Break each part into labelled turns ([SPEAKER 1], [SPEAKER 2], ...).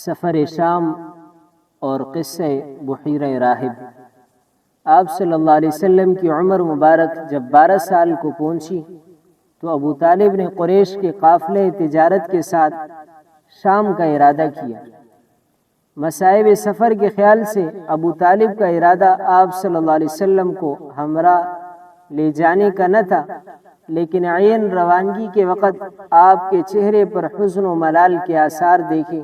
[SPEAKER 1] سفر شام اور قصہ بحیرہ راہب۔ آپ صلی اللہ علیہ وسلم کی عمر مبارک جب 12 سال کو پہنچی تو ابو طالب نے قریش کے قافلے تجارت کے ساتھ شام کا ارادہ کیا۔ مصائب سفر کے خیال سے ابو طالب کا ارادہ آپ صلی اللہ علیہ وسلم کو ہمراہ لے جانے کا نہ تھا، لیکن عین روانگی کے وقت آپ کے چہرے پر حزن و ملال کے آثار دیکھے،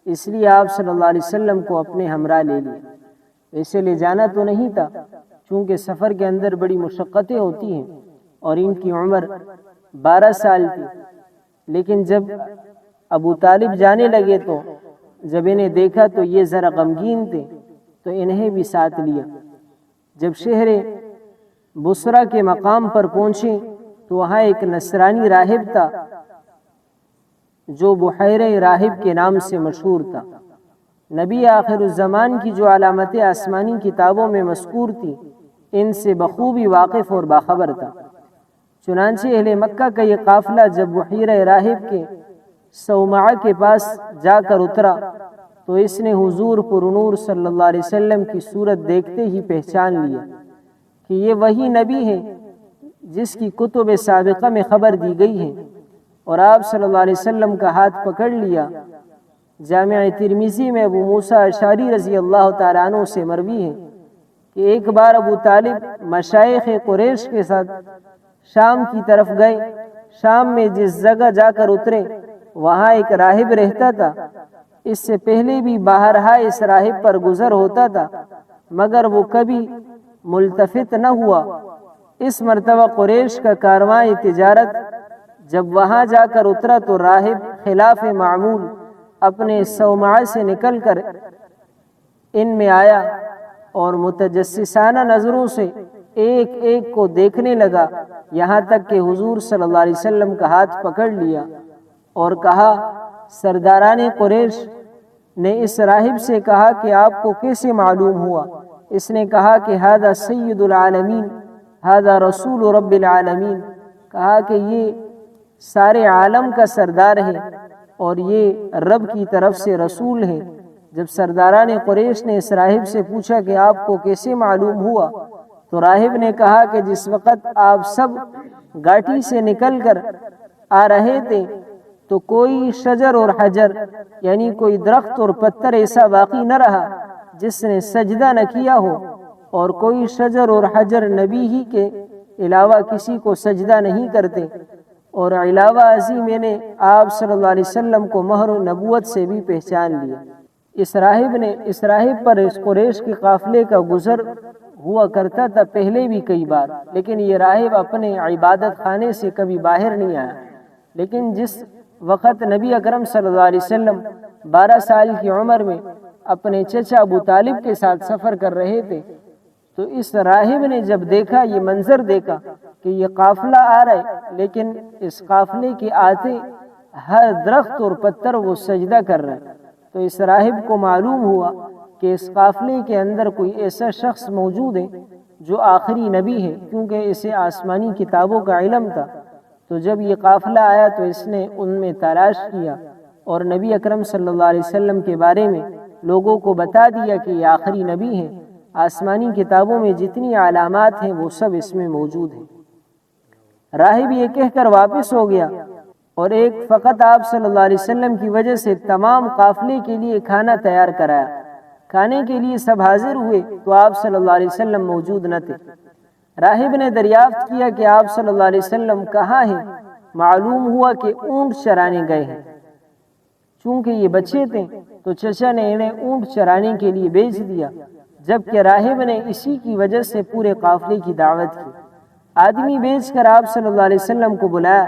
[SPEAKER 1] اس لیے آپ صلی اللہ علیہ وسلم کو اپنے ہمراہ لے لیا۔ اسے لے جانا تو نہیں تھا، چونکہ سفر کے اندر بڑی مشقتیں ہوتی ہیں اور ان کی عمر 12 سال تھی، لیکن جب ابو طالب جانے لگے تو جب انہیں دیکھا تو یہ ذرا غمگین تھے، تو انہیں بھی ساتھ لیا۔ جب شہر بصرہ کے مقام پر پہنچے تو وہاں ایک نصرانی راہب تھا جو بحیرہ راہب کے نام سے مشہور تھا۔ نبی آخر الزمان کی جو علامتیں آسمانی کتابوں میں مذکور تھی ان سے بخوبی واقف اور باخبر تھا۔ چنانچہ اہل مکہ کا یہ قافلہ جب بحیرہ راہب کے صومعہ کے پاس جا کر اترا تو اس نے حضور پر نور صلی اللہ علیہ وسلم کی صورت دیکھتے ہی پہچان لیا کہ یہ وہی نبی ہے جس کی کتب سابقہ میں خبر دی گئی ہے، اور آپ صلی اللہ علیہ وسلم کا ہاتھ پکڑ لیا۔ جامع ترمذی میں ابو موسیٰ اشعری رضی اللہ تعالیٰ عنہ سے مروی ہے کہ ایک بار ابو طالب مشائخ قریش کے ساتھ شام کی طرف گئے۔ شام میں جس جگہ جا کر اترے وہاں ایک راہب رہتا تھا۔ اس سے پہلے بھی بارہا اس راہب پر گزر ہوتا تھا مگر وہ کبھی ملتفت نہ ہوا۔ اس مرتبہ قریش کا کارواں تجارت جب وہاں جا کر اترا تو راہب خلاف معمول اپنے صومعہ سے نکل کر ان میں آیا اور متجسسانہ نظروں سے ایک ایک کو دیکھنے لگا، یہاں تک کہ حضور صلی اللہ علیہ وسلم کا ہاتھ پکڑ لیا اور کہا، سرداران قریش نے اس راہب سے کہا کہ آپ کو کیسے معلوم ہوا؟ اس نے کہا کہ ھذا سید العالمین، ھذا رسول رب العالمین، کہا کہ یہ سارے عالم کا سردار ہے اور یہ رب کی طرف سے رسول ہے۔ جب سرداران قریش نے اس راہب سے پوچھا کہ آپ کو کیسے معلوم ہوا تو راہب نے کہا کہ جس وقت آپ سب گھاٹی سے نکل کر آ رہے تھے تو کوئی شجر اور حجر یعنی کوئی درخت اور پتھر ایسا باقی نہ رہا جس نے سجدہ نہ کیا ہو، اور کوئی شجر اور حجر نبی ہی کے علاوہ کسی کو سجدہ نہیں کرتے، اور علاوہ ازیں میں نے آپ صلی اللہ علیہ وسلم کو مہر نبوت سے بھی پہچان لیا۔ اس راہب پر اس قریش کے قافلے کا گزر ہوا کرتا تھا پہلے بھی کئی بار، لیکن یہ راہب اپنے عبادت خانے سے کبھی باہر نہیں آیا۔ لیکن جس وقت نبی اکرم صلی اللہ علیہ وسلم 12 سال کی عمر میں اپنے چچا ابو طالب کے ساتھ سفر کر رہے تھے تو اس راہب نے جب دیکھا، یہ منظر دیکھا کہ یہ قافلہ آ رہا ہے، لیکن اس قافلے کے آتے ہر درخت اور پتھر وہ سجدہ کر رہے ہیں، تو اس راہب کو معلوم ہوا کہ اس قافلے کے اندر کوئی ایسا شخص موجود ہے جو آخری نبی ہے، کیونکہ اسے آسمانی کتابوں کا علم تھا۔ تو جب یہ قافلہ آیا تو اس نے ان میں تلاش کیا اور نبی اکرم صلی اللہ علیہ وسلم کے بارے میں لوگوں کو بتا دیا کہ یہ آخری نبی ہیں، آسمانی کتابوں میں جتنی علامات ہیں وہ سب اس میں موجود ہیں۔ راہب یہ کہہ کر واپس ہو گیا اور ایک فقط آپ صلی اللہ علیہ وسلم کی وجہ سے تمام قافلے کے لیے کھانا تیار کرایا۔ کھانے کے لیے سب حاضر ہوئے تو آپ صلی اللہ علیہ وسلم موجود نہ تھے۔ راہب نے دریافت کیا کہ آپ صلی اللہ علیہ وسلم کہاں ہیں؟ معلوم ہوا کہ اونٹ چرانے گئے ہیں۔ چونکہ یہ بچے تھے تو چچا نے انہیں اونٹ چرانے کے لیے بھیج دیا، جبکہ راہب نے اسی کی وجہ سے پورے قافلے کی دعوت کی۔ آدمی بھیج کر آپ صلی اللہ علیہ وسلم کو بلایا۔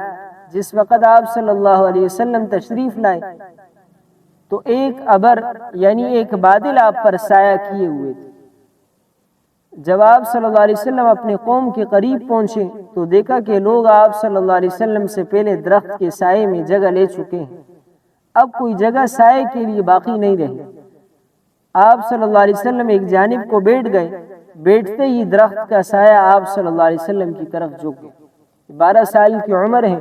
[SPEAKER 1] جس وقت آپ صلی اللہ علیہ وسلم تشریف لائے تو ایک ابر یعنی ایک بادل آپ پر سایہ کیے ہوئے تھے۔ جب آپ صلی اللہ علیہ وسلم اپنے قوم کے قریب پہنچے تو دیکھا کہ لوگ آپ صلی اللہ علیہ وسلم سے پہلے درخت کے سائے میں جگہ لے چکے ہیں، اب کوئی جگہ سائے کے لیے باقی نہیں رہی۔ آپ صلی اللہ علیہ وسلم ایک جانب کو بیٹھ گئے، بیٹھتے ہی درخت کا سایہ آپ صلی اللہ علیہ وسلم کی طرف جھک گیا۔ 12 سال کی عمر ہے،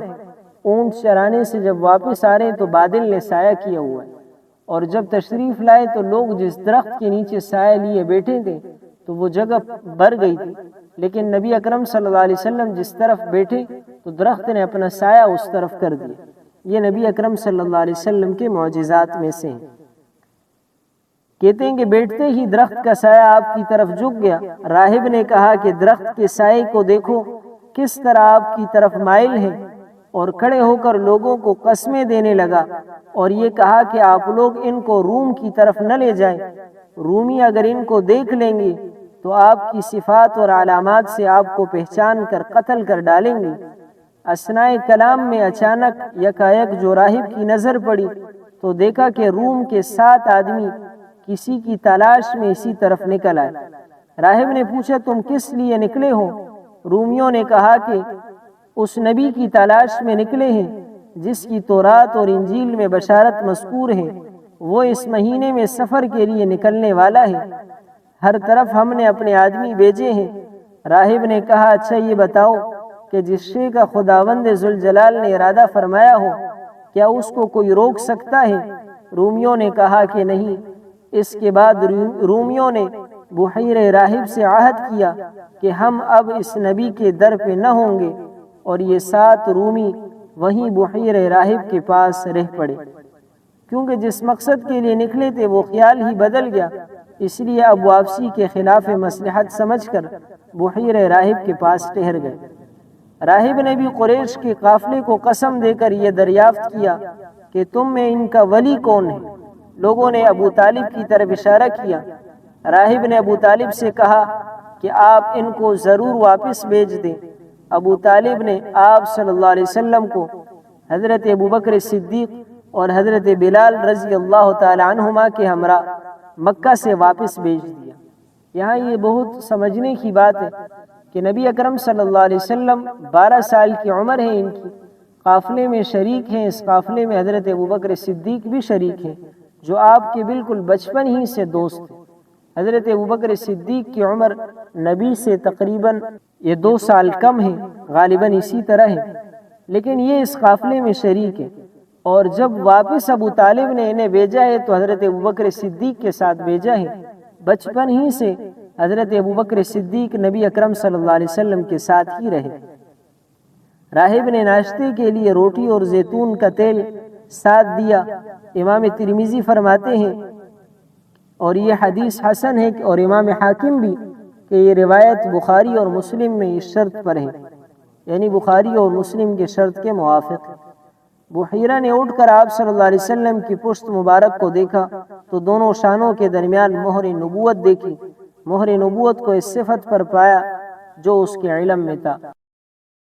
[SPEAKER 1] اونٹ چرانے سے جب واپس آ رہے ہیں تو بادل نے سایہ کیا ہوا ہے اور جب تشریف لائے تو لوگ جس درخت کے نیچے سایہ لیے بیٹھے تھے تو وہ جگہ بھر گئی تھی، لیکن نبی اکرم صلی اللہ علیہ وسلم جس طرف بیٹھے تو درخت نے اپنا سایہ اس طرف کر دیا۔ یہ نبی اکرم صلی اللہ علیہ وسلم کے معجزات میں سے ہیں۔ کہتے ہیں کہ بیٹھتے ہی درخت کا سایہ آپ کی طرف جھک گیا۔ راہب نے کہا کہ درخت کے سائے کو دیکھو کس طرح آپ کی طرف مائل ہے، اور کھڑے ہو کر لوگوں کو قسمیں دینے لگا اور یہ کہا کہ آپ لوگ ان کو روم کی طرف نہ لے جائیں، رومی اگر ان کو دیکھ لیں گے تو آپ کی صفات اور علامات سے آپ کو پہچان کر قتل کر ڈالیں گے۔ اثناء کلام میں اچانک یکایک جو راہب کی نظر پڑی تو دیکھا کہ روم کے 7 آدمی کسی کی تلاش میں اسی طرف نکل آئے۔ راہب نے پوچھا تم کس لیے نکلے ہو؟ رومیوں نے کہا کہ اس نبی کی تلاش میں نکلے ہیں جس کی تورات اور انجیل میں بشارت مذکور ہے، وہ اس مہینے میں سفر کے لیے نکلنے والا ہے، ہر طرف ہم نے اپنے آدمی بھیجے ہیں۔ راہب نے کہا اچھا یہ بتاؤ کہ جس شے کا خداوند ذوالجلال نے ارادہ فرمایا ہو کیا اس کو کوئی روک سکتا ہے؟ رومیوں نے کہا کہ نہیں۔ اس کے بعد رومیوں نے بحیرہ راہب سے عہد کیا کہ ہم اب اس نبی کے در پہ نہ ہوں گے، اور یہ 7 رومی وہیں بحیرہ راہب کے پاس رہ پڑے، کیونکہ جس مقصد کے لیے نکلے تھے وہ خیال ہی بدل گیا، اس لیے اب واپسی کے خلاف مصلحت سمجھ کر بحیرہ راہب کے پاس ٹھہر گئے۔ راہب نے بھی قریش کے قافلے کو قسم دے کر یہ دریافت کیا کہ تم میں ان کا ولی کون ہے؟ لوگوں نے ابو طالب کی طرف اشارہ کیا۔ راہب نے ابو طالب سے کہا کہ آپ ان کو ضرور واپس بھیج دیں۔ ابو طالب نے آپ صلی اللہ علیہ وسلم کو حضرت ابوبکر صدیق اور حضرت بلال رضی اللہ تعالی عنہما کے ہمراہ مکہ سے واپس بھیج دیا۔ یہاں یہ بہت سمجھنے کی بات ہے کہ نبی اکرم صلی اللہ علیہ وسلم 12 سال کی عمر ہے ان کی، قافلے میں شریک ہیں، اس قافلے میں حضرت ابوبکر صدیق بھی شریک ہیں جو آپ کے بالکل بچپن ہی سے دوست ہیں۔ حضرت ابوبکر صدیق کی عمر نبی سے تقریباً 2 سال کم ہے، غالباً اسی طرح ہے، لیکن یہ اس قافلے میں شریک ہے، اور جب واپس ابو طالب نے انہیں بھیجا ہے تو حضرت ابوبکر صدیق کے ساتھ بھیجا ہے۔ بچپن ہی سے حضرت ابوبکر صدیق نبی اکرم صلی اللہ علیہ وسلم کے ساتھ ہی رہے۔ راہب نے ناشتے کے لیے روٹی اور زیتون کا تیل ساتھ دیا۔ امام ترمذی فرماتے ہیں اور یہ حدیث حسن ہے، اور امام حاکم بھی، کہ یہ روایت بخاری اور مسلم میں اس شرط پر ہے، یعنی بخاری اور مسلم کے شرط کے موافق ہے۔ بحیرہ نے اٹھ کر آپ صلی اللہ علیہ وسلم کی پشت مبارک کو دیکھا تو دونوں شانوں کے درمیان مہر نبوت دیکھی۔ مہر نبوت کو اس صفت پر پایا جو اس کے علم میں تھا۔